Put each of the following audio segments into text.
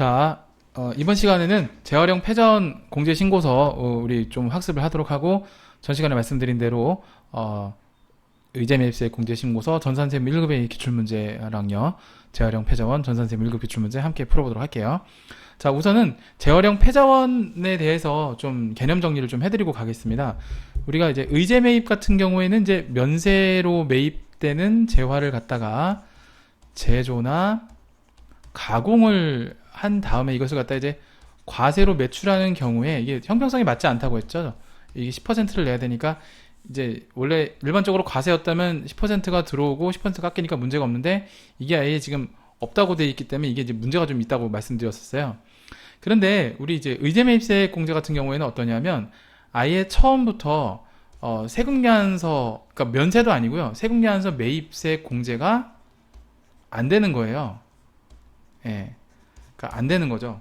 자, 이번 시간에는 재활용 패전 공제 신고서 우리 좀 학습을 하도록 하고, 전 시간에 말씀드린 대로 의제매입세 공제 신고서 전산세무 1급의 기출문제랑요, 재활용 패자원 전산세무 1급 기출문제 함께 풀어보도록 할게요. 자, 우선은 재활용 패자원에 대해서 좀 개념 정리를 좀 해드리고 가겠습니다. 우리가 이제 의제매입 같은 경우에는 이제 면세로 매입되는 재화를 갖다가 제조나 가공을 한 다음에 이것을 갖다 이제 과세로 매출하는 경우에 이게 형평성이 맞지 않다고 했죠. 이게 10%를 내야 되니까 이제 원래 일반적으로 과세였다면 10%가 들어오고 10% 깎이니까 문제가 없는데, 이게 아예 지금 없다고 돼 있기 때문에 이게 이제 문제가 좀 있다고 말씀드렸었어요. 그런데 우리 이제 의제매입세 공제 같은 경우에는 어떠냐면, 아예 처음부터 세금계산서, 그러니까 면세도 아니고요, 세금계산서 매입세 공제가 안 되는 거예요. 예, 그러니까 안 되는 거죠.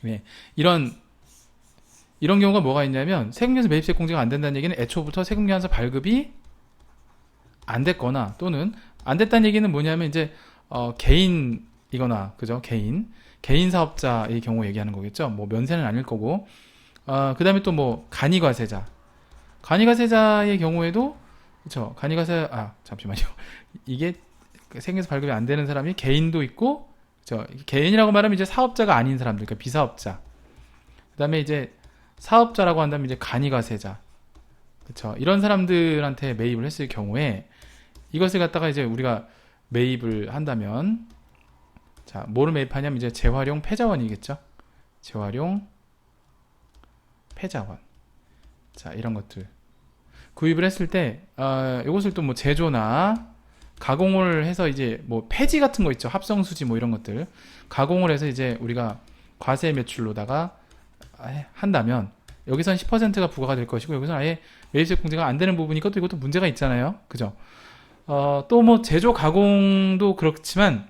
예, 이런 경우가 뭐가 있냐면, 세금계산서 매입세 공제가 안 된다는 얘기는 애초부터 세금계산서 발급이 안 됐거나, 또는 안 됐다는 얘기는 뭐냐면 이제 개인이거나, 그죠? 개인 사업자의 경우 얘기하는 거겠죠. 뭐 면세는 아닐 거고, 그 다음에 또 뭐 간이가세자의 경우에도, 그쵸? 잠시만요. 이게 세금계산서 발급이 안 되는 사람이 개인도 있고, 그쵸? 개인이라고 말하면 이제 사업자가 아닌 사람들, 그러니까 비사업자. 그 다음에 이제 사업자라고 한다면 이제 간이가세자, 그쵸? 이런 사람들한테 매입을 했을 경우에 이것을 갖다가 이제 우리가 매입을 한다면, 자, 뭐를 매입하냐면 이제 재활용 패자원이겠죠? 재활용 패자원. 자, 이런 것들 구입을 했을 때, 이것을 또 뭐 제조나 가공을 해서 이제 뭐 폐지 같은 거 있죠. 합성수지 뭐 이런 것들 가공을 해서 이제 우리가 과세 매출로다가 한다면, 여기선 10%가 부과가 될 것이고, 여기서는 아예 매입세 공제가 안 되는 부분이니까 또 이것도 문제가 있잖아요. 그죠? 또 뭐 제조 가공도 그렇지만,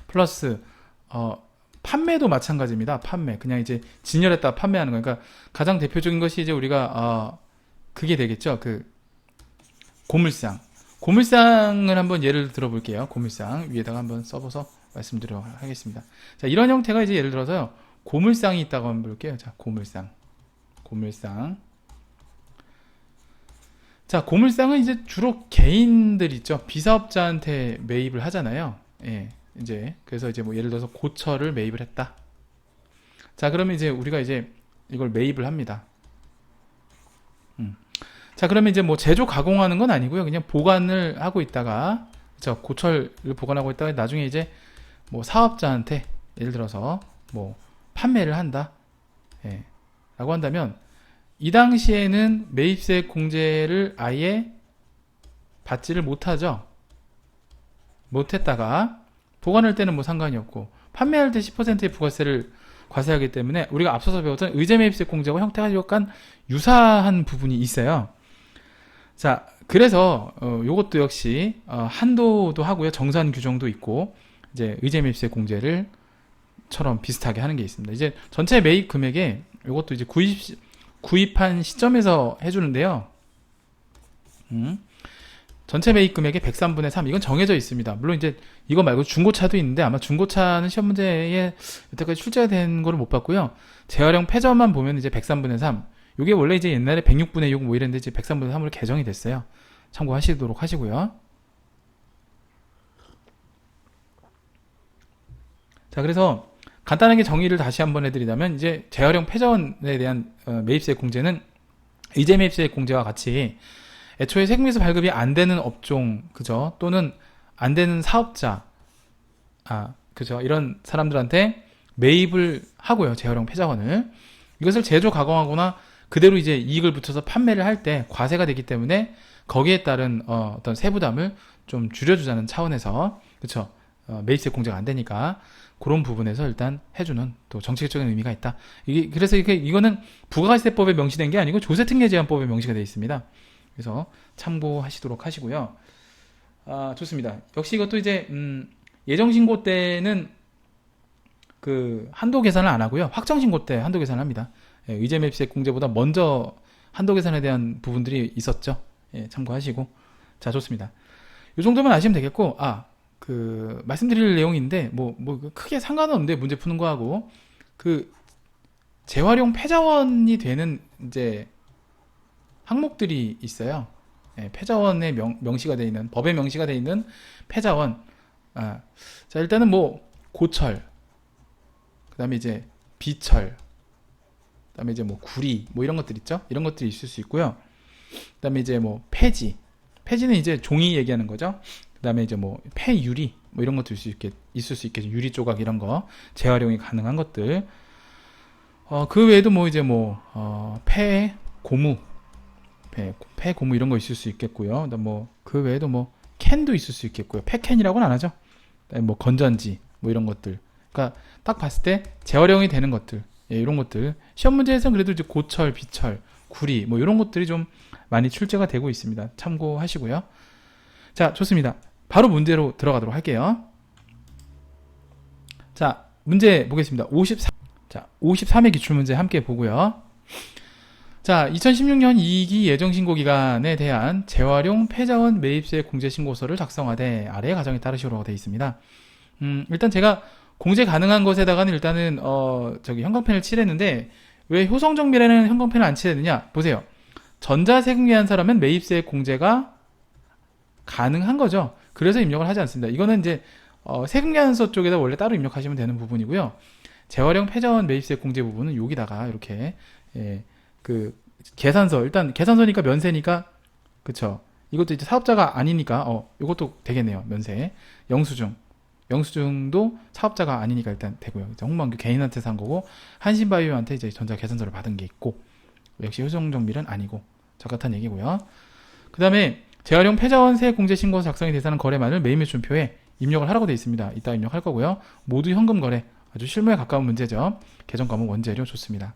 플러스 판매도 마찬가지입니다. 판매, 그냥 이제 진열했다 판매하는 거. 그러니까 가장 대표적인 것이 이제 우리가 그게 되겠죠. 그 고물상을 한번 예를 들어 볼게요. 고물상 위에다가 한번 써봐서 말씀드리도록 하겠습니다. 자, 이런 형태가 이제 예를 들어서요, 고물상이 있다고 한번 볼게요. 자, 고물상. 자, 고물상은 이제 주로 개인들 있죠. 비사업자한테 매입을 하잖아요. 예, 이제 그래서 이제 뭐 예를 들어서 고철을 매입을 했다. 자, 그러면 이제 우리가 이제 이걸 매입을 합니다. 자, 그러면 이제 뭐 제조 가공하는 건 아니고요, 그냥 보관을 하고 있다가, 그쵸? 고철을 보관하고 있다가 나중에 이제 뭐 사업자한테 예를 들어서 뭐 판매를 한다, 예, 라고 한다면, 이 당시에는 매입세 공제를 아예 받지를 못하죠. 못했다가 보관할 때는 뭐 상관이 없고, 판매할 때 10%의 부가세를 과세하기 때문에 우리가 앞서서 배웠던 의제매입세 공제와 형태가 약간 유사한 부분이 있어요. 자, 그래서 요것도 역시 한도도 하고요, 정산 규정도 있고, 이제 의제매입세 공제를 처럼 비슷하게 하는 게 있습니다. 이제 전체 매입 금액에 요것도 이제 구입한 시점에서 해주는데요. 전체 매입 금액의 103분의 3, 이건 정해져 있습니다. 물론 이제 이거 말고 중고차도 있는데, 아마 중고차는 시험 문제에 여태까지 출제가 된 거를 못 봤고요. 재활용 패자원만 보면 이제 103분의 3, 이게 원래 이제 옛날에 106분의 6 뭐 이랬는데 이제 103분의 3으로 개정이 됐어요. 참고하시도록 하시고요. 자, 그래서 간단하게 정의를 다시 한번 해드리자면, 이제 재활용 패자원에 대한 매입세 공제는 의제매입세 공제와 같이 애초에 세금에서 발급이 안 되는 업종, 그죠? 또는 안 되는 사업자, 그죠? 이런 사람들한테 매입을 하고요, 재활용 패자원을. 이것을 제조 가공하거나 그대로 이제 이익을 붙여서 판매를 할 때 과세가 되기 때문에 거기에 따른 어떤 세부담을 좀 줄여주자는 차원에서, 그쵸? 매입세 공제가 안 되니까 그런 부분에서 일단 해주는 또 정책적인 의미가 있다. 그래서 이거는 부가세법에 명시된 게 아니고 조세특례제한법에 명시가 되어 있습니다. 그래서 참고하시도록 하시고요. 좋습니다. 역시 이것도 이제 예정신고 때는 그 한도 계산을 안 하고요, 확정신고 때 한도 계산을 합니다. 예, 의제매입세 공제보다 먼저 한도 계산에 대한 부분들이 있었죠. 예, 참고하시고. 자, 좋습니다. 이 정도만 아시면 되겠고, 말씀드릴 내용인데, 크게 상관은 없는데, 문제 푸는 거하고, 재활용 폐자원이 되는, 이제, 항목들이 있어요. 예, 폐자원에 명시가 되어 있는, 법에 명시가 되어 있는 폐자원. 자, 일단은 고철, 그 다음에 이제, 비철, 그 다음에 이제 구리, 이런 것들 있죠? 이런 것들이 있을 수 있고요. 그 다음에 이제 폐지. 폐지는 이제 종이 얘기하는 거죠. 그 다음에 이제 폐유리, 이런 것도 있을 수 있겠죠. 유리 조각 이런 거. 재활용이 가능한 것들. 그 외에도 폐고무. 폐고무 이런 거 있을 수 있겠고요. 그 외에도 캔도 있을 수 있겠고요. 폐캔이라고는 안 하죠. 그다음에 건전지, 이런 것들. 그러니까 딱 봤을 때 재활용이 되는 것들. 예, 이런 것들. 시험 문제에서는 그래도 이제 고철, 비철, 구리, 이런 것들이 좀 많이 출제가 되고 있습니다. 참고하시고요. 자, 좋습니다. 바로 문제로 들어가도록 할게요. 자, 문제 보겠습니다. 53회 기출문제 함께 보고요. 자, 2016년 2기 예정신고기간에 대한 재활용 폐자원 매입세 공제신고서를 작성하되 아래의 과정에 따르시오라고 되어 있습니다. 일단 제가 공제 가능한 것에다가는 일단은 형광펜을 칠했는데 왜 효성정밀에는 형광펜을 안 칠했느냐? 보세요. 전자세금계한 사람은 매입세 공제가 가능한 거죠. 그래서 입력을 하지 않습니다. 이거는 이제 세금계산서 쪽에다 원래 따로 입력하시면 되는 부분이고요. 재활용 폐자원 매입세 공제 부분은 여기다가 이렇게 계산서, 일단 계산서니까 면세니까, 그쵸. 이것도 이제 사업자가 아니니까 이것도 되겠네요. 면세. 영수증도 사업자가 아니니까 일단 되고요. 홍만규 개인한테 산 거고, 한신바이오한테 이제 전자 계산서를 받은 게 있고, 역시 효성정밀은 아니고, 적같은 얘기고요. 그 다음에 재활용 폐자원세 공제 신고 작성이 대상은 거래만을 매입매출표에 입력을 하라고 되어 있습니다. 이따 입력할 거고요. 모두 현금 거래. 아주 실무에 가까운 문제죠. 개정 과목 원재료 좋습니다.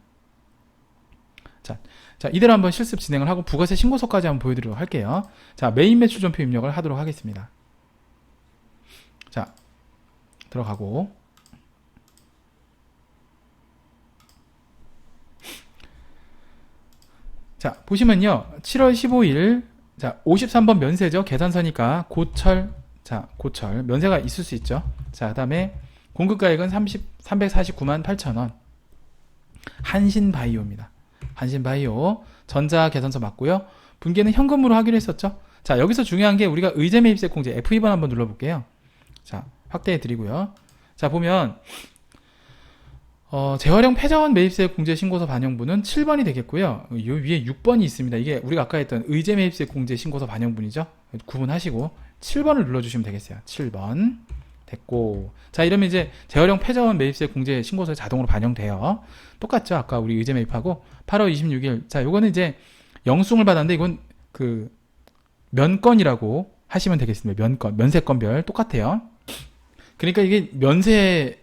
자, 이대로 한번 실습 진행을 하고 부가세 신고서까지 한번 보여드리도록 할게요. 자, 매입 매출전표 입력을 하도록 하겠습니다. 자, 들어가고. 자, 보시면요. 7월 15일, 자, 53번 면세죠. 계산서니까 고철, 자, 고철. 면세가 있을 수 있죠. 자, 그 다음에 공급가액은 349만 8천원. 한신바이오입니다. 한신바이오. 전자 계산서 맞고요. 분계는 현금으로 하기로 했었죠. 자, 여기서 중요한 게 우리가 의제매입세 공제 F2번 한번 눌러볼게요. 자, 확대해 드리고요. 자, 보면 재활용 폐자원 매입세 공제 신고서 반영분은 7번이 되겠고요. 요 위에 6번이 있습니다. 이게 우리가 아까 했던 의제매입세 공제 신고서 반영분이죠. 구분하시고 7번을 눌러주시면 되겠어요. 7번 됐고, 자, 이러면 이제 재활용 폐자원 매입세 공제 신고서에 자동으로 반영돼요. 똑같죠. 아까 우리 의제매입하고 8월 26일. 자, 요거는 이제 영수증을 받았는데 이건 면건이라고 하시면 되겠습니다. 면세건별 똑같아요. 그러니까 이게 면세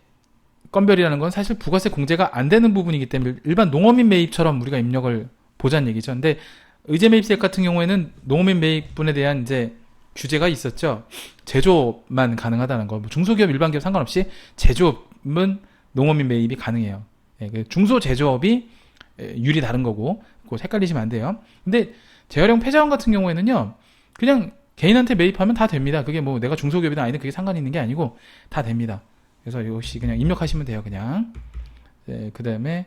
건별이라는 건 사실 부가세 공제가 안 되는 부분이기 때문에 일반 농어민 매입처럼 우리가 입력을 보자는 얘기죠. 근데 의제매입세 같은 경우에는 농어민 매입분에 대한 이제 규제가 있었죠. 제조업만 가능하다는 거. 중소기업, 일반기업 상관없이 제조업은 농어민 매입이 가능해요. 예, 중소제조업이 율이 다른 거고, 그거 헷갈리시면 안 돼요. 근데 재활용 폐자원 같은 경우에는요, 그냥 개인한테 매입하면 다 됩니다. 그게 내가 중소기업이든 아니든 그게 상관이 있는 게 아니고 다 됩니다. 그래서 역시 그냥 입력하시면 돼요. 그냥. 네, 그 다음에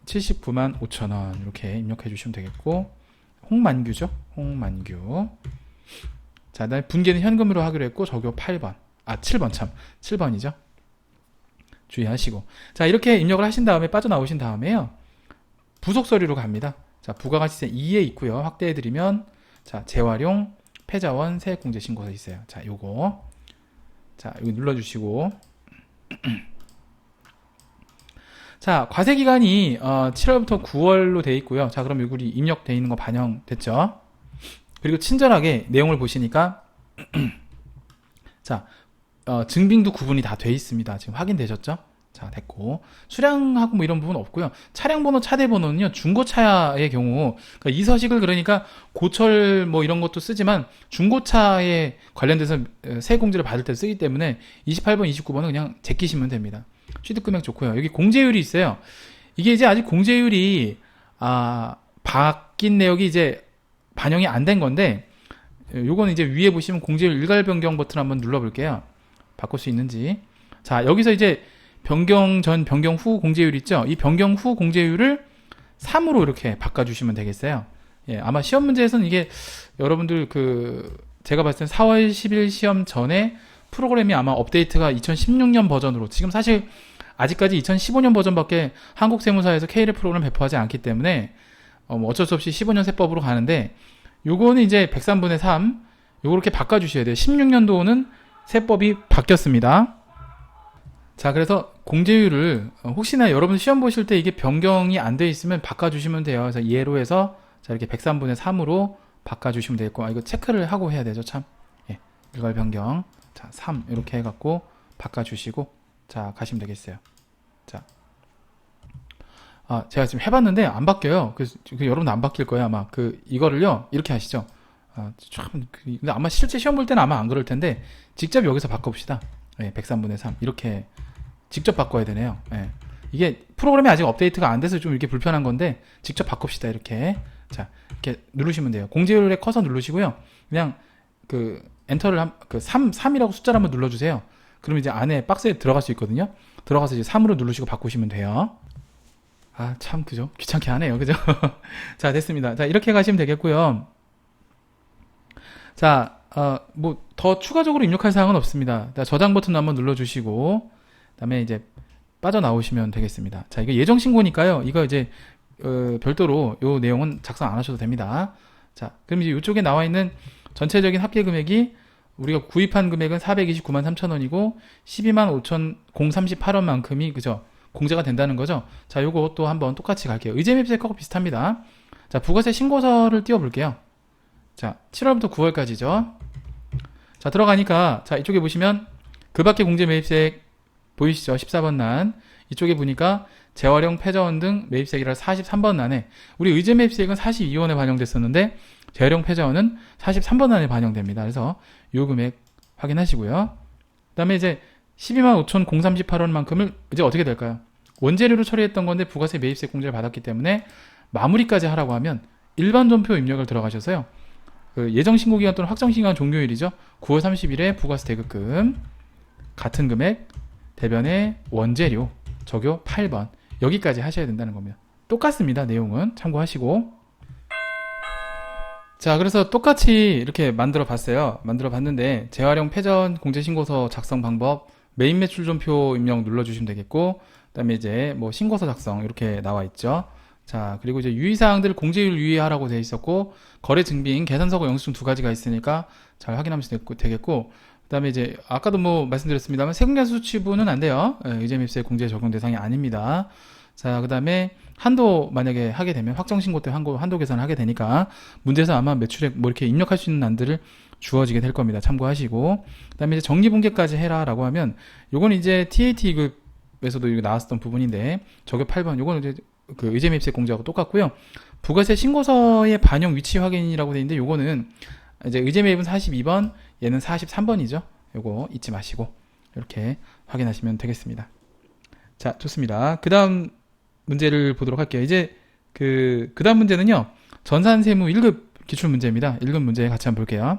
79만 5천원 이렇게 입력해 주시면 되겠고, 홍만규죠. 홍만규. 자, 그다음에 분계는 현금으로 하기로 했고 적요 8번. 7번 참. 7번이죠. 주의하시고. 자, 이렇게 입력을 하신 다음에 빠져나오신 다음에요. 부속 서류로 갑니다. 자, 부가가치세 2에 있고요. 확대해 드리면 자, 재활용 폐자원 세액공제 신고서 있어요. 자, 요거. 자, 여기 눌러 주시고. 자, 과세 기간이 7월부터 9월로 돼 있고요. 자, 그럼 여기 입력돼 있는 거 반영됐죠? 그리고 친절하게 내용을 보시니까 자, 증빙도 구분이 다 돼 있습니다. 지금 확인되셨죠? 자, 됐고. 수량하고 이런 부분 없고요. 차량 번호, 차대 번호는요, 중고차의 경우, 그러니까 이 서식을 그러니까 고철 이런 것도 쓰지만 중고차에 관련돼서 세액공제를 받을 때 쓰기 때문에 28번, 29번은 그냥 제끼시면 됩니다. 취득금액 좋고요. 여기 공제율이 있어요. 이게 이제 아직 공제율이 바뀐 내역이 이제 반영이 안 된 건데, 요거는 이제 위에 보시면 공제율 일괄 변경 버튼 한번 눌러볼게요. 바꿀 수 있는지. 자, 여기서 이제 변경 전, 변경 후 공제율 있죠? 이 변경 후 공제율을 3으로 이렇게 바꿔주시면 되겠어요. 예, 아마 시험 문제에서는 이게 여러분들 제가 봤을 때 4월 10일 시험 전에 프로그램이 아마 업데이트가 2016년 버전으로, 지금 사실 아직까지 2015년 버전밖에 한국세무사에서 K랩 프로그램 배포하지 않기 때문에 뭐 어쩔 수 없이 15년 세법으로 가는데, 요거는 이제 103분의 3 요렇게 바꿔주셔야 돼요. 16년도는 세법이 바뀌었습니다. 자, 그래서 공제율을 혹시나 여러분 시험 보실 때 이게 변경이 안 돼 있으면 바꿔주시면 돼요. 그래서 예로 해서 자, 이렇게 103분의 3으로 바꿔주시면 되겠고, 이거 체크를 하고 해야 되죠, 참. 예, 일괄 변경. 자, 3 이렇게 해갖고 바꿔주시고, 자, 가시면 되겠어요. 자, 제가 지금 해봤는데 안 바뀌어요. 그래서 여러분 안 바뀔 거예요, 아마. 이거를요 이렇게 하시죠. 근데 아마 실제 시험 볼 때는 아마 안 그럴 텐데 직접 여기서 바꿔봅시다. 예, 103분의 3 이렇게 직접 바꿔야 되네요. 예. 이게 프로그램이 아직 업데이트가 안 돼서 좀 이렇게 불편한 건데 직접 바꿉시다. 이렇게. 자, 이렇게 누르시면 돼요. 공제율에 커서 누르시고요. 그냥 엔터를 3이라고 숫자를 한번 눌러주세요. 그럼 이제 안에 박스에 들어갈 수 있거든요. 들어가서 이제 3으로 누르시고 바꾸시면 돼요. 참, 그죠? 귀찮게 하네요. 그죠? 자, 됐습니다. 자, 이렇게 가시면 되겠고요. 자, 뭐 더 추가적으로 입력할 사항은 없습니다. 자, 저장 버튼 한번 눌러주시고, 그다음에 이제 빠져나오시면 되겠습니다. 자, 이거 예정 신고니까요. 이거 이제 별도로 요 내용은 작성 안 하셔도 됩니다. 자, 그럼 이제 이쪽에 나와 있는 전체적인 합계 금액이 우리가 구입한 금액은 429만 3천원이고 12만 5천 038원만큼이 그죠? 공제가 된다는 거죠. 자, 요거 또 한번 똑같이 갈게요. 의제맵스의 거하고 비슷합니다. 자, 부가세 신고서를 띄워볼게요. 자, 7월부터 9월까지죠. 자, 들어가니까 자, 이쪽에 보시면 그 밖에 공제 매입세액 보이시죠? 14번 란. 이쪽에 보니까 재활용 폐저원 등 매입세액이라 43번 란에, 우리 의제 매입세액은 42원에 반영됐었는데 재활용 폐저원은 43번 란에 반영됩니다. 그래서 요 금액 확인하시고요. 그 다음에 이제 12만 5천 038원만큼을 이제 어떻게 될까요? 원재료로 처리했던 건데 부가세 매입세 공제를 받았기 때문에 마무리까지 하라고 하면 일반 전표 입력을 들어가셔서요. 예정 신고기간 또는 확정 신고기간 종료일이죠. 9월 30일에 부가세 대급금 같은 금액 대변에 원재료 적요 8번 여기까지 하셔야 된다는 겁니다. 똑같습니다. 내용은 참고하시고. 자, 그래서 똑같이 이렇게 만들어 봤어요. 만들어 봤는데 재활용 폐전 공제신고서 작성 방법, 메인 매출 전표 입력 눌러주시면 되겠고, 그 다음에 이제 뭐 신고서 작성 이렇게 나와 있죠. 자, 그리고 이제 유의사항들 공제율 유의하라고 되어 있었고, 거래 증빙, 계산서고 영수증 두 가지가 있으니까 잘 확인하시면 되겠고, 그 다음에 이제 아까도 뭐 말씀드렸습니다만 세금계산 수치부는 안 돼요. 의제맵세 공제 적용 대상이 아닙니다. 자, 그 다음에 한도 만약에 하게 되면 확정신고 때 한도 계산을 하게 되니까 문제에서 아마 매출액 뭐 이렇게 입력할 수 있는 안들을 주어지게 될 겁니다. 참고하시고, 그 다음에 이제 정리분계까지 해라 라고 하면 요건 이제 TAT급에서도 이거 나왔었던 부분인데 적요 8번 요건 이제 의제매입세 공제하고 똑같고요. 부가세 신고서의 반영 위치 확인이라고 되어 있는데 요거는 이제 의제매입은 42번, 얘는 43번이죠. 요거 잊지 마시고 이렇게 확인하시면 되겠습니다. 자, 좋습니다. 그 다음 문제를 보도록 할게요. 이제 그 다음 문제는요, 전산세무 1급 기출 문제입니다. 1급 문제 같이 한번 볼게요.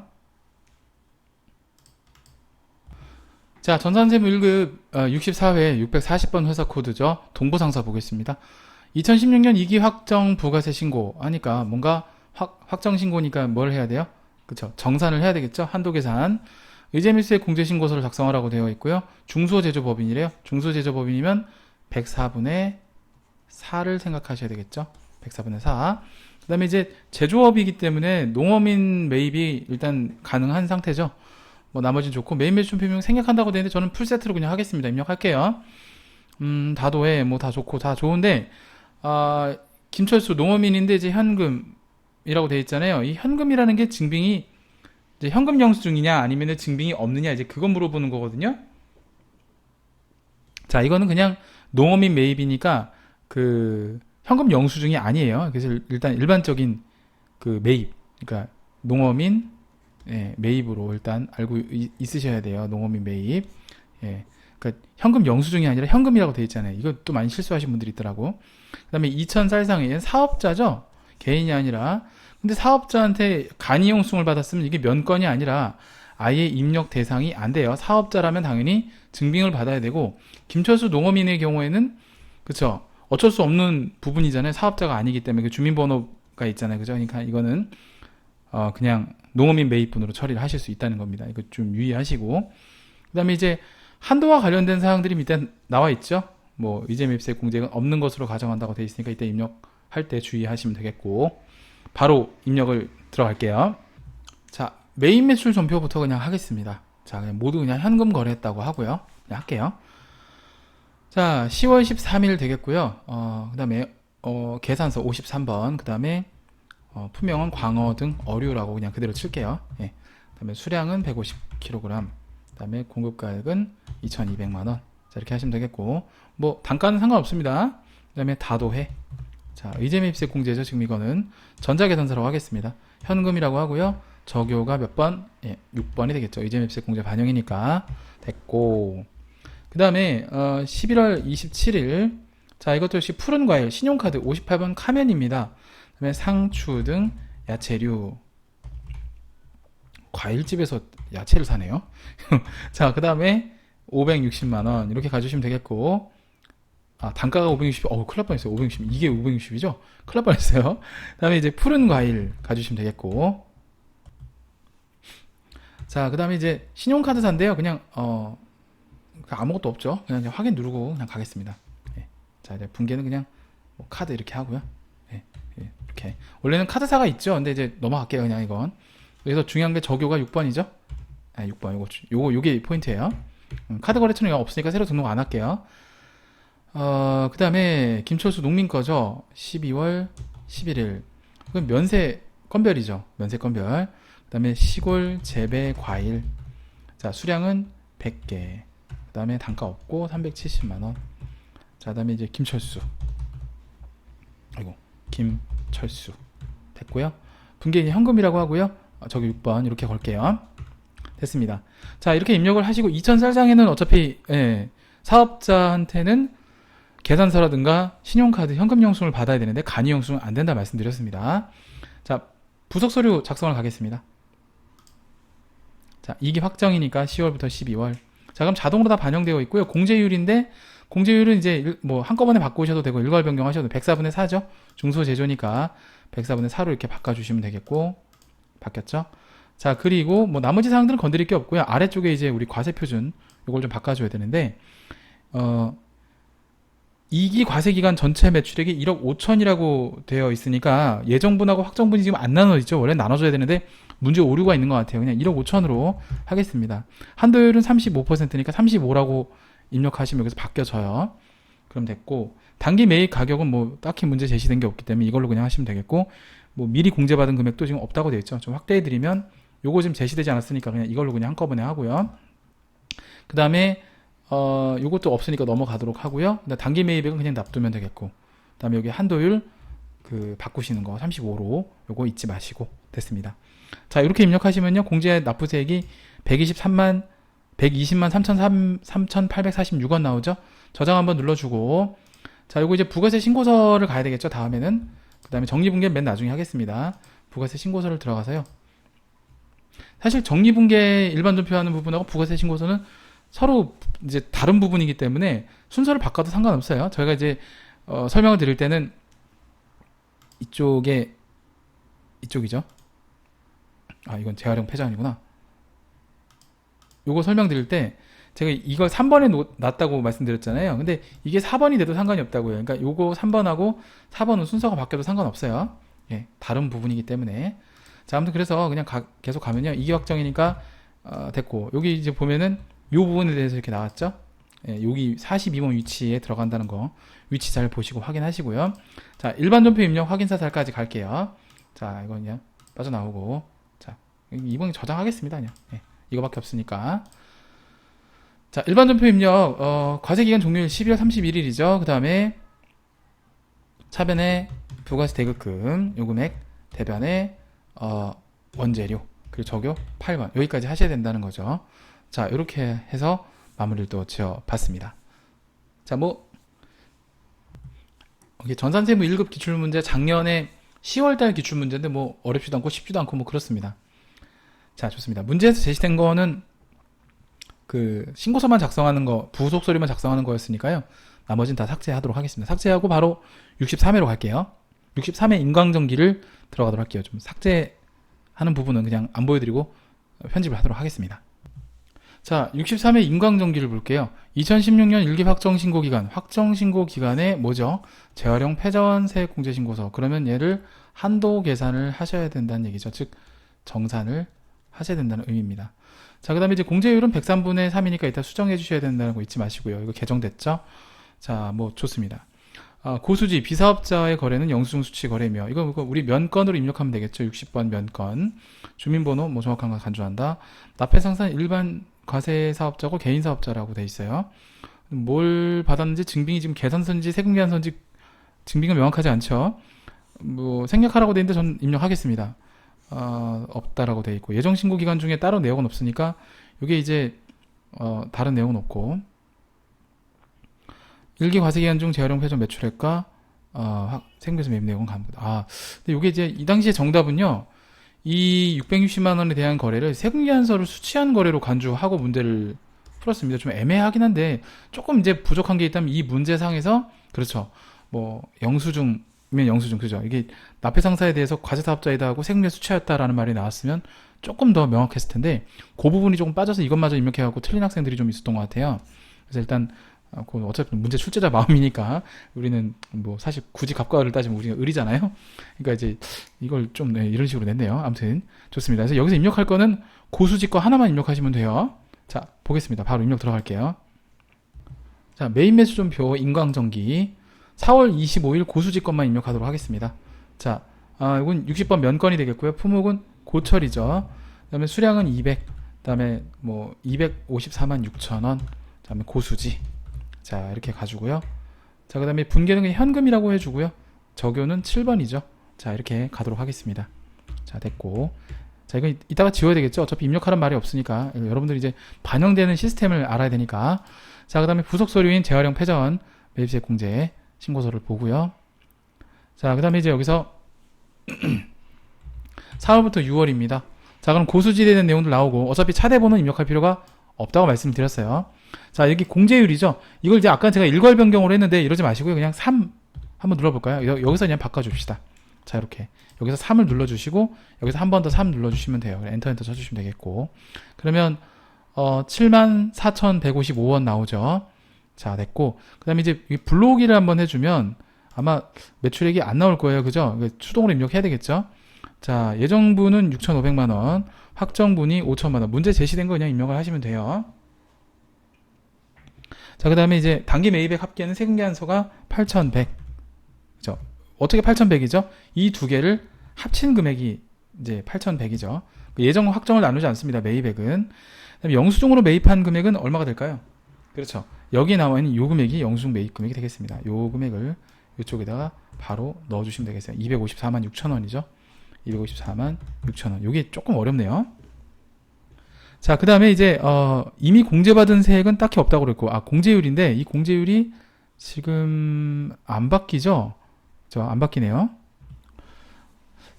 자, 전산세무 1급 64회 640번 회사 코드죠. 동보상사 보겠습니다. 2016년 2기 확정 부가세 신고 하니까 뭔가 확정 신고니까 뭘 해야 돼요? 그쵸? 정산을 해야 되겠죠? 한도 계산. 의제밀세 공제신고서를 작성하라고 되어 있고요. 중소제조법인이래요. 중소제조법인이면 104분의 4를 생각하셔야 되겠죠? 104분의 4. 그 다음에 이제 제조업이기 때문에 농어민 매입이 일단 가능한 상태죠. 뭐 나머지는 좋고, 메인 매출 표명 생략한다고 되는데 저는 풀세트로 그냥 하겠습니다. 입력할게요. 다도해 뭐 다 좋고 다 좋은데, 김철수 농어민인데 이제 현금이라고 되어 있잖아요. 이 현금이라는 게 증빙이 이제 현금 영수증이냐 아니면 증빙이 없느냐, 이제 그건 물어보는 거거든요. 자, 이거는 그냥 농어민 매입이니까 현금 영수증이 아니에요. 그래서 일단 일반적인 매입, 그러니까 농어민 매입으로 일단 알고 있으셔야 돼요. 농어민 매입. 그러니까 현금 영수증이 아니라 현금이라고 되어 있잖아요. 이것도 많이 실수하신 분들이 있더라고. 그 다음에 2천 살상의 사업자죠. 개인이 아니라. 근데 사업자한테 간이용수증을 받았으면 이게 면건이 아니라 아예 입력 대상이 안 돼요. 사업자라면 당연히 증빙을 받아야 되고, 김철수 농어민의 경우에는 그쵸, 어쩔 수 없는 부분이잖아요. 사업자가 아니기 때문에 그 주민번호가 있잖아요. 그죠? 그러니까 이거는 그냥 농어민 매입분으로 처리를 하실 수 있다는 겁니다. 이거 좀 유의하시고, 그 다음에 이제 한도와 관련된 사항들이 밑에 나와 있죠. 뭐 이재매입세 공제가 없는 것으로 가정한다고 되어 있으니까 이때 입력할 때 주의하시면 되겠고, 바로 입력을 들어갈게요. 자, 메인 매출 전표부터 그냥 하겠습니다. 자, 그냥 모두 그냥 현금 거래했다고 하고요. 그냥 할게요. 자, 10월 13일 되겠고요. 그 다음에 계산서 53번, 그 다음에 품명은 광어 등 어류라고 그냥 그대로 칠게요. 예. 그 다음에 수량은 150kg, 그 다음에 공급가액은 2,200만원. 자, 이렇게 하시면 되겠고, 뭐 단가는 상관없습니다. 그 다음에 다도해. 자, 의제매입세 공제죠. 지금 이거는 전자계산서라고 하겠습니다. 현금이라고 하고요. 적요가 몇 번? 예, 6번이 되겠죠. 의제매입세 공제 반영이니까 됐고, 그 다음에 11월 27일, 자, 이것도 역시 푸른 과일 신용카드 58번 카멘입니다. 그 다음에 상추 등 야채류. 과일집에서 야채를 사네요. 자, 그 다음에 560만원 이렇게 가주시면 되겠고, 단가가 560, 큰일 날 뻔했어요. 560, 이게 560이죠? 큰일 날 뻔했어요. 그 다음에 이제 푸른 과일 가주시면 되겠고, 자, 그 다음에 이제 신용카드사인데요. 그냥 아무것도 없죠. 그냥 확인 누르고 그냥 가겠습니다. 예. 자, 이제 분계는 그냥 뭐 카드 이렇게 하고요. 예. 예. 이렇게 원래는 카드사가 있죠. 근데 이제 넘어갈게요. 그냥 이건. 그래서 중요한 게 적요가 6번이죠. 6번 요게 포인트예요. 카드 거래처는 없으니까 새로 등록 안 할게요. 그 다음에 김철수 농민 거죠. 12월 11일. 그건 면세 건별이죠. 면세 건별. 그 다음에 시골 재배 과일. 자, 수량은 100개. 그 다음에 단가 없고 370만원. 자, 그 다음에 이제 김철수. 김철수. 됐고요. 분계 현금이라고 하고요. 저기 6번 이렇게 걸게요. 됐습니다. 자, 이렇게 입력을 하시고 2000살장에는 어차피 사업자한테는 계산서라든가 신용카드 현금 영수증을 받아야 되는데 간이 영수증은 안 된다 말씀드렸습니다. 자, 부속 서류 작성을 가겠습니다. 자, 이게 확정이니까 10월부터 12월. 자, 그럼 자동으로 다 반영되어 있고요. 공제율인데 공제율은 이제 뭐 한꺼번에 바꾸셔도 되고 일괄 변경하셔도 104분의 4죠. 중소제조니까 104분의 4로 이렇게 바꿔주시면 되겠고, 바뀌었죠. 자, 그리고 뭐 나머지 사항들은 건드릴 게 없고요. 아래쪽에 이제 우리 과세표준 이걸 좀 바꿔줘야 되는데, 2기 과세기간 전체 매출액이 1억 5천이라고 되어 있으니까 예정분하고 확정분이 지금 안 나눠지죠. 원래 나눠줘야 되는데 문제 오류가 있는 것 같아요. 그냥 1억 5천으로 하겠습니다. 한도율은 35%니까 35라고 입력하시면 여기서 바뀌어져요. 그럼 됐고, 단기 매입 가격은 뭐 딱히 문제 제시된 게 없기 때문에 이걸로 그냥 하시면 되겠고, 뭐 미리 공제받은 금액도 지금 없다고 되어 있죠. 좀 확대해드리면 요거 지금 제시되지 않았으니까 그냥 이걸로 그냥 한꺼번에 하고요. 그 다음에 요것도 없으니까 넘어가도록 하고요. 단기 매입액은 그냥 놔두면 되겠고, 그 다음에 여기 한도율 바꾸시는 거 35로 요거 잊지 마시고 됐습니다. 자, 이렇게 입력하시면요, 공제 납부세액이 120만 3,846원 나오죠. 저장 한번 눌러주고, 자, 요거 이제 부가세 신고서를 가야 되겠죠. 다음에는 그 다음에 정리분계 맨 나중에 하겠습니다. 부가세 신고서를 들어가서요. 사실 정리분계 일반 전표하는 부분하고 부가세 신고서는 서로 이제 다른 부분이기 때문에 순서를 바꿔도 상관없어요. 저희가 이제 설명을 드릴 때는 이쪽이죠. 이건 재활용 폐전이구나. 요거 설명드릴 때 제가 이걸 3번에 놨다고 말씀드렸잖아요. 근데 이게 4번이 돼도 상관이 없다고요. 그러니까 요거 3번하고 4번은 순서가 바뀌어도 상관없어요. 예, 다른 부분이기 때문에. 자, 아무튼 그래서 그냥 계속 가면요, 이기 확정이니까 됐고, 여기 이제 보면은 요 부분에 대해서 이렇게 나왔죠. 예, 여기 42번 위치에 들어간다는 거 위치 잘 보시고 확인하시고요. 자, 일반 전표 입력 확인 사살까지 갈게요. 자, 이건 그냥 빠져나오고, 자, 이번 저장하겠습니다. 그냥 이거밖에 없으니까. 자, 일반 전표 입력 과세기간 종료일 12월 31일이죠. 그 다음에 차변에 부가세 대급금 요금액, 대변에 원재료, 그리고 적요 8번 여기까지 하셔야 된다는 거죠. 자, 이렇게 해서 마무리를 또 지어 봤습니다. 자, 뭐 전산세무 1급 기출문제 작년에 10월달 기출 문제인데 뭐 어렵지도 않고 쉽지도 않고 뭐 그렇습니다. 자, 좋습니다. 문제에서 제시된 거는 그 신고서만 작성하는 거, 부속 서류만 작성하는 거였으니까요. 나머지는 다 삭제하도록 하겠습니다. 삭제하고 바로 63회로 갈게요. 63회 인광전기를 들어가도록 할게요. 좀 삭제하는 부분은 그냥 안 보여드리고 편집을 하도록 하겠습니다. 자, 63회 인광전기를 볼게요. 2016년 1기 확정신고기간, 확정신고기간에 뭐죠? 재활용 패전세 공제신고서. 그러면 얘를 한도 계산을 하셔야 된다는 얘기죠. 즉 정산을 하셔야 된다는 의미입니다. 자, 그 다음에 이제 공제율은 103분의 3이니까 이따 수정해 주셔야 된다는 거 잊지 마시고요. 이거 개정됐죠? 자, 뭐 좋습니다. 고수지 비사업자의 거래는 영수증 수취 거래며 이거 우리 면건으로 입력하면 되겠죠. 60번 면건. 주민번호 뭐 정확한 거 간주한다. 납해 상산 일반 과세 사업자고 개인 사업자라고 돼 있어요. 뭘 받았는지 증빙이 지금 계산서인지 세금계산서인지 증빙은 명확하지 않죠. 뭐 생략하라고 돼 있는데 전 입력하겠습니다. 없다라고 돼 있고 예정 신고 기간 중에 따로 내용은 없으니까 이게 이제 다른 내용은 없고 1기 과세 기간 중 재활용 패전 매출액과 세금계산 매입 내용은 갑니다. 근데 이게 이제 이 당시에 정답은요. 이 660만 원에 대한 거래를 세금계산서를 수취한 거래로 간주하고 문제를 풀었습니다. 좀 애매하긴 한데 조금 이제 부족한 게 있다면 이 문제상에서 그렇죠. 뭐 영수증이면 영수증 그죠. 이게 납해상사에 대해서 과세사업자이다 하고 세금계산 수취하였다라는 말이 나왔으면 조금 더 명확했을 텐데 그 부분이 조금 빠져서 이것마저 입력해갖고 틀린 학생들이 좀 있었던 것 같아요. 그래서 일단 어차피 문제 출제자 마음이니까 우리는 뭐 사실 굳이 갑과를 따지면 우리가 을이잖아요. 그러니까 이제 이걸 좀 이런 식으로 냈네요. 아무튼 좋습니다. 그래서 여기서 입력할 거는 고수지 거 하나만 입력하시면 돼요. 자, 보겠습니다. 바로 입력 들어갈게요. 자, 메인 매수점표 인광전기 4월 25일 고수지 것만 입력하도록 하겠습니다. 자, 이건 60번 면건이 되겠고요. 품목은 고철이죠. 그 다음에 수량은 200, 그 다음에 뭐 254만 6천원, 그 다음에 고수지. 자, 이렇게 가지고요. 자, 그 다음에 분계는 현금이라고 해주고요. 적요는 7번이죠. 자, 이렇게 가도록 하겠습니다. 자, 됐고. 자, 이거 이따가 지워야 되겠죠? 어차피 입력하는 말이 없으니까. 여러분들이 이제 반영되는 시스템을 알아야 되니까. 자, 그 다음에 부속 서류인 재활용 패전 매입세 공제 신고서를 보고요. 자, 그 다음에 이제 여기서 4월부터 6월입니다. 자, 그럼 고수지에 대한 내용들 나오고 어차피 차대번호 입력할 필요가 없다고 말씀드렸어요. 자, 여기 공제율이죠. 이걸 이제 아까 제가 일괄 변경으로 했는데 이러지 마시고요. 그냥 3 한번 눌러볼까요? 여기서 그냥 바꿔줍시다. 자, 이렇게 여기서 3을 눌러주시고 여기서 한 번 더 3 눌러주시면 돼요. 엔터 쳐주시면 되겠고 그러면 74,155원 나오죠. 자, 됐고 그 다음에 이제 불러오기를 한번 해주면 아마 매출액이 안 나올 거예요. 그죠? 수동으로 입력해야 되겠죠. 자, 예정분은 6,500만원, 확정분이 5,000만원. 문제 제시된 거 그냥 입력을 하시면 돼요. 자, 그 다음에 이제 단기 매입액 합계는 세금계산서가 8,100. 그죠? 어떻게 8,100이죠? 이 두 개를 합친 금액이 이제 8,100이죠. 예정 확정을 나누지 않습니다. 매입액은. 그다음에 영수증으로 매입한 금액은 얼마가 될까요? 그렇죠. 여기에 나와 있는 요 금액이 영수증 매입 금액이 되겠습니다. 요 금액을 이쪽에다가 바로 넣어주시면 되겠어요. 254만 6천원이죠. 254만 6천원. 요게 조금 어렵네요. 자, 그 다음에 이제 이미 공제받은 세액은 딱히 없다고 그랬고 공제율인데 이 공제율이 지금 안 바뀌죠? 안 바뀌네요.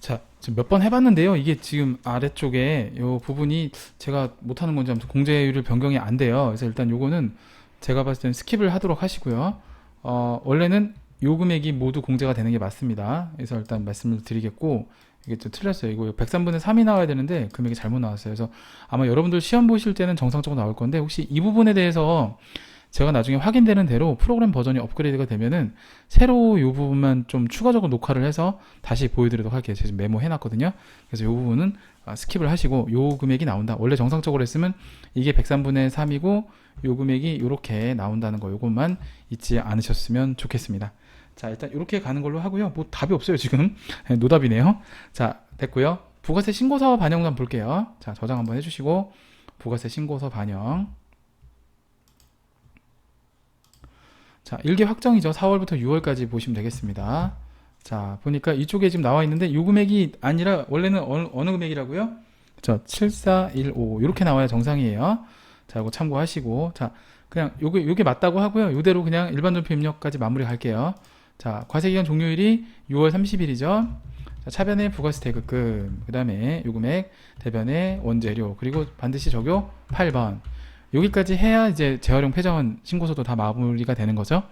자, 지금 몇 번 해봤는데요. 이게 지금 아래쪽에 요 부분이 제가 못하는 건지 아무튼 공제율을 변경이 안 돼요. 그래서 일단 요거는 제가 봤을 때는 스킵을 하도록 하시고요. 원래는 요 금액이 모두 공제가 되는 게 맞습니다. 그래서 일단 말씀을 드리겠고 이게 좀 틀렸어요. 이거 103분의 3이 나와야 되는데 금액이 잘못 나왔어요. 그래서 아마 여러분들 시험 보실 때는 정상적으로 나올 건데 혹시 이 부분에 대해서 제가 나중에 확인되는 대로 프로그램 버전이 업그레이드가 되면은 새로 이 부분만 좀 추가적으로 녹화를 해서 다시 보여드리도록 할게요. 제가 지금 메모 해놨거든요. 그래서 이 부분은 스킵을 하시고 요 금액이 나온다. 원래 정상적으로 했으면 이게 103분의 3이고 요 금액이 이렇게 나온다는 거 요것만 잊지 않으셨으면 좋겠습니다. 자, 일단 이렇게 가는 걸로 하고요. 뭐 답이 없어요 지금. 노답이네요. 자, 됐고요. 부가세 신고서 반영 한번 볼게요. 자, 저장 한번 해주시고 부가세 신고서 반영. 자, 1기 확정이죠. 4월부터 6월까지 보시면 되겠습니다. 자, 보니까 이쪽에 지금 나와 있는데 이 금액이 아니라 원래는 어느 금액이라고요? 그렇죠. 7415 이렇게 나와야 정상이에요. 자, 이거 참고하시고 자, 그냥 요게 맞다고 하고요. 요대로 그냥 일반 전표 입력까지 마무리 갈게요. 자, 과세기간 종료일이 6월 30일이죠. 자, 차변의 부가세 대급금, 그 다음에 요금액, 대변의 원재료, 그리고 반드시 적요 8번. 여기까지 해야 이제 재활용 폐전 신고서도 다 마무리가 되는 거죠.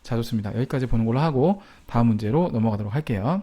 자, 좋습니다. 여기까지 보는 걸로 하고 다음 문제로 넘어가도록 할게요.